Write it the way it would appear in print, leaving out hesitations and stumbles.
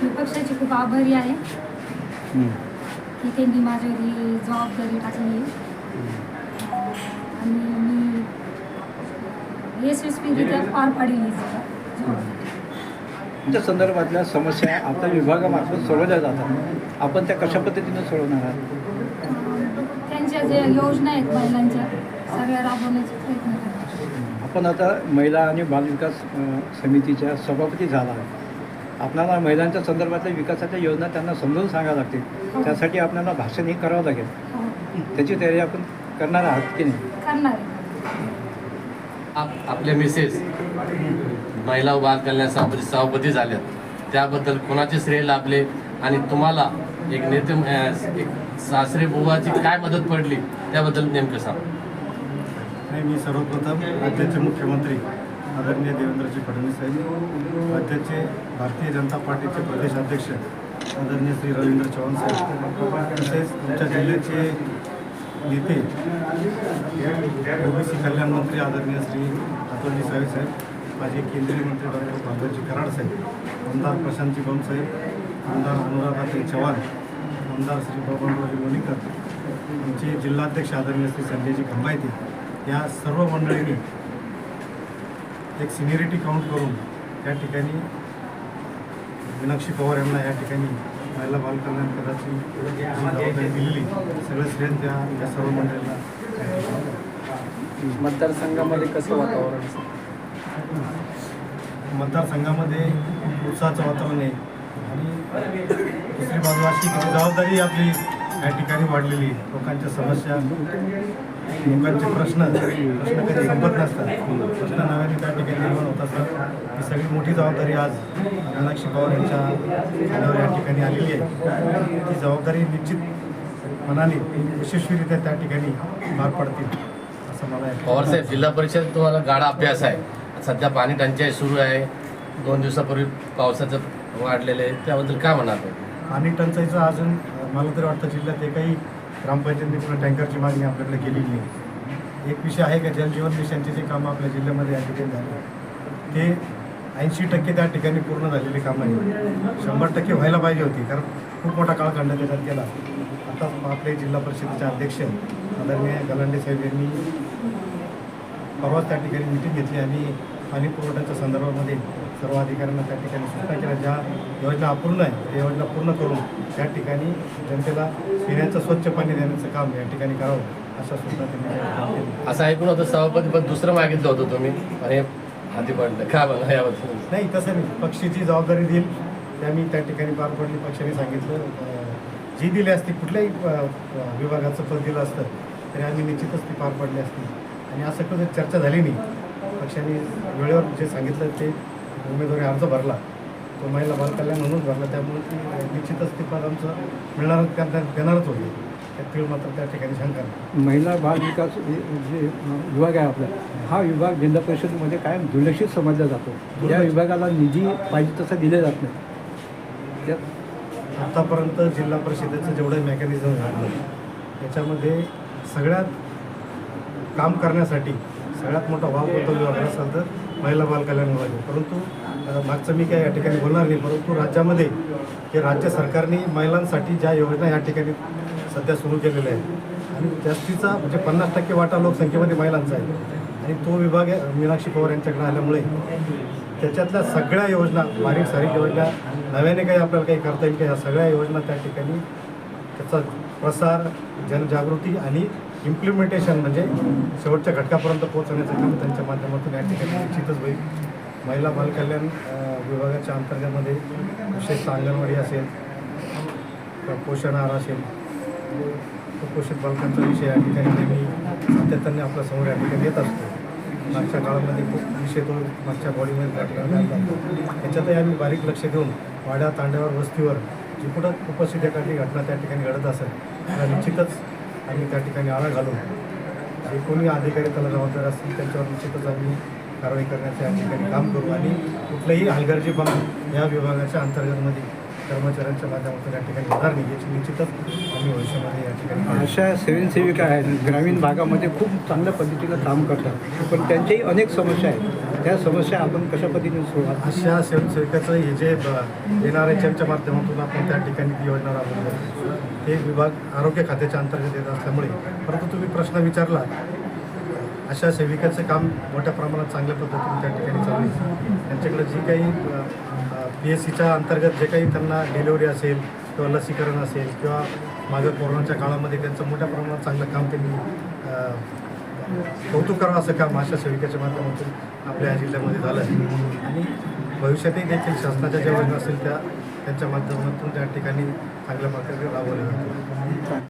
मी पक्षाची खूप आभारी आहे की त्यांनी माझ्यावर ही जबाबदारी टाकली आहे आणि मी यशस्वीरित्या पार पाडली ही जबाबदारी. त्या संदर्भातल्या समस्या आपल्या विभागामार्फत सोडवल्या जातात. आपण त्या कशा पद्धतीने सोडवणार आहात? त्यांच्या ज्या योजना आहेत महिलांच्या सगळ्या राबवण्याचा प्रयत्न करतात. आपण आता महिला आणि बालविकास समितीच्या सभापती झाला आहे. आपल्याला महिलांच्या संदर्भातल्या विकासाच्या योजना त्यांना समजावून सांगाव्या लागतील. त्यासाठी आपल्याला भाषणही करावं लागेल. हो, त्याची तयारी आपण करणार आहात की नाही? करणार आहे. आपले मिसेस महिला व बाल कल्याण सभापती झाल्यात, त्याबद्दल कोणाचे श्रेय लाभले आणि तुम्हाला एक नेते एक सासरे बुवाची काय मदत पडली त्याबद्दल नेमकं सांग. नाही, मी सर्वप्रथम राज्याचे मुख्यमंत्री आदरणीय देवेंद्रजी फडणवीस साहेब, राज्याचे भारतीय जनता पार्टीचे प्रदेशाध्यक्ष आदरणीय श्री रवींद्र चव्हाण साहेब, तसेच आमच्या जिल्ह्याचे नेते ओबीसी कल्याण मंत्री आदरणीय श्री अतुलजी साहेब साहेब, माझे केंद्रीय मंत्री डॉक्टर बाबाजी कराड साहेब, आमदार प्रशांतजी बम साहेब, आमदार अनुराधाताई चव्हाण, आमदार श्री बबनरावजी लोणीकर, आमचे जिल्हाध्यक्ष आदरणीय श्री संजयजी खंबायते, या सर्व मंडळींनी एक सिनियरिटी काउंट करून त्या ठिकाणी मीनाक्षी पवार यांना या ठिकाणी महिला बाल कल्याण पदाची जबाबदारी दिलेली, सगळं श्रेय या सर्व मंडळींना. मतदारसंघामध्ये कसं वातावरण? मतदारसंघामध्ये उत्साहाचं वातावरण आहे आणि दुसरी बाजू अशी की जबाबदारी आपली या ठिकाणी वाढलेली. लोकांच्या समस्या, लोकांचे प्रश्न कधी संपत नसतात. प्रश्न नव्याने त्या ठिकाणी निर्माण होत असतात. ही सगळी मोठी जबाबदारी आज मीनाक्षी पवार यांच्या खांद्यावर या ठिकाणी आलेली आहे. ती जबाबदारी निश्चित मनाने यशस्वीरित्या त्या ठिकाणी पार पडतील असं मला पवार साहेब, जिल्हा परिषद तुम्हाला गाढा अभ्यास आहे. सध्या पाणी टंचाई सुरू आहे. 2 दिवसापूर्वी पावसाचं वाढलेलं आहे, त्याबद्दल काय म्हणाल? पाणी टंचाईचं अजून मला तरी वाटतं जिल्ह्यात एकही ग्रामपंचायतीने पुन्हा टँकरची मागणी आपल्याकडे केलेली नाही. एक विषय आहे का जलजीवन मिशनचे जे कामं आपल्या जिल्ह्यामध्ये या ठिकाणी झाले ते 80% त्या ठिकाणी पूर्ण झालेली कामं आहे. 100% व्हायला पाहिजे होती, कारण खूप मोठा काळखंड त्याच्यात गेला. आता आपले जिल्हा परिषदेचे अध्यक्ष आदरणीय गलांडे साहेब यांनी परवाच त्या ठिकाणी मिटिंग घेतली आणि पाणी पुरवठ्याच्या संदर्भामध्ये सर्व अधिकाऱ्यांना त्या ठिकाणी सूचना केल्या. ज्या योजना अपूर्ण आहे त्या योजना पूर्ण करून त्या ठिकाणी जनतेला पिण्याचं स्वच्छ पाणी देण्याचं काम या ठिकाणी करावं अशा सूचना त्यांनी केली. असं ऐकून होतं सभापती पण दुसरं मागितलं होतं तुम्ही आणि हाती पडलं, काय बघा याबद्दल? नाही, तसं नाही. पक्षाची जबाबदारी देईल त्या मी त्या ठिकाणी पार पडली. पक्षाने सांगितलं जी दिली असती, कुठल्याही विभागाचं पद दिलं असतं तरी आम्ही निश्चितच ती पार पडली असती. आणि असं कधी चर्चा झाली नाही. पक्षाने वेळेवर जे सांगितलं ते उमेदवारी अर्ज भरला, तो महिला बाल कल्याण म्हणून भरला, त्यामुळे ती निश्चितच ते पद आमचं मिळणार त्यांना देणारच होते. त्यात तीळ मात्र त्या ठिकाणी शंका नाही. महिला बाल विकास जे विभाग आहे आपला, हा विभाग जिल्हा परिषदेमध्ये कायम दुर्लक्षित समजला जातो. या विभागाला निधी पाहिजे तसा दिला जात नाही. त्यात आत्तापर्यंत जिल्हा परिषदेचं जेवढं मेकॅनिझम झालं त्याच्यामध्ये सगळ्यात काम करण्यासाठी सगळ्यात मोठा वाव कोणता विभाग असेल तर महिला बाल कल्याण विभाग आहे. परंतु मागचं मी काय या ठिकाणी बोलणार नाही, परंतु राज्यामध्ये हे राज्य सरकारने महिलांसाठी ज्या योजना या ठिकाणी सध्या सुरू केलेल्या आहेत आणि जास्तीचा म्हणजे 50% वाटा लोकसंख्येमध्ये महिलांचा आहे आणि तो विभाग मीनाक्षी पवार यांच्याकडे आल्यामुळे त्याच्यातल्या सगळ्या योजना, बारीक सारीक योजना, नव्याने काही आपल्याला काही करता येईल का, ह्या सगळ्या योजना त्या ठिकाणी त्याचा प्रसार, जनजागृती आणि इम्प्लिमेंटेशन म्हणजे शेवटच्या घटकापर्यंत पोहोचवण्याचं काम त्यांच्या माध्यमातून या ठिकाणी निश्चितच होईल. महिला बाल कल्याण विभागाच्या अंतर्गतमध्ये विशेषतः अंगणवाडी असेल, पोषण आहार असेल, कुपोषित बालकांचा विषय या ठिकाणी नेहमी सातत्याने आपल्या समोर या ठिकाणी येत असतो. मागच्या काळामध्ये खूप विषय तो मागच्या बॉडीमध्ये त्या ठिकाणी त्याच्यातही आम्ही बारीक लक्ष देऊन वाड्या, तांड्यावर, वस्तीवर जी कुठं कुपोषित एखादी घटना त्या ठिकाणी घडत असेल त्याला निश्चितच आम्ही त्या ठिकाणी आळा घालून जे कोणी अधिकारी त्याला जबाबदार असतील त्यांच्यावर निश्चितच आम्ही कारवाई करण्याचं या ठिकाणी काम करू आणि कुठलंही हलगर्जीपणा या विभागाच्या अंतर्गतमध्ये कर्मचाऱ्यांच्या माध्यमातून या ठिकाणी होणार नाही याची निश्चितच आम्ही भविष्यामध्ये या ठिकाणी. अशा स्वयंसेविका आहेत ग्रामीण भागामध्ये खूप चांगल्या पद्धतीनं काम करतात, पण त्यांच्याही अनेक समस्या आहेत. त्या समस्या आपण कशा पद्धतीने सोडवणार? अशा सेविकाचं हे जे NRHMच्या माध्यमातून आपण त्या ठिकाणी ती योजना राबवली जाते. ते विभाग आरोग्य खात्याच्या अंतर्गत येत असल्यामुळे, परंतु तुम्ही प्रश्न विचारला, अशा सेविकाचं काम मोठ्या प्रमाणात चांगल्या पद्धतीने त्या ठिकाणी चालू आहे. त्यांच्याकडे जी काही PSCच्या अंतर्गत जे काही त्यांना डिलिव्हरी असेल किंवा लसीकरण असेल किंवा मागं कोरोनाच्या काळामध्ये त्यांचं मोठ्या प्रमाणात चांगलं काम त्यांनी कौतुक करावं असं काम अशा सेविकेच्या माध्यमातून आपल्या जिल्ह्यामध्ये झालं आहे. आणि भविष्यातही देखील शासनाच्या ज्या योजना असेल त्यांच्या माध्यमातून त्या ठिकाणी चांगल्या प्रकारे राबवल्या जातील.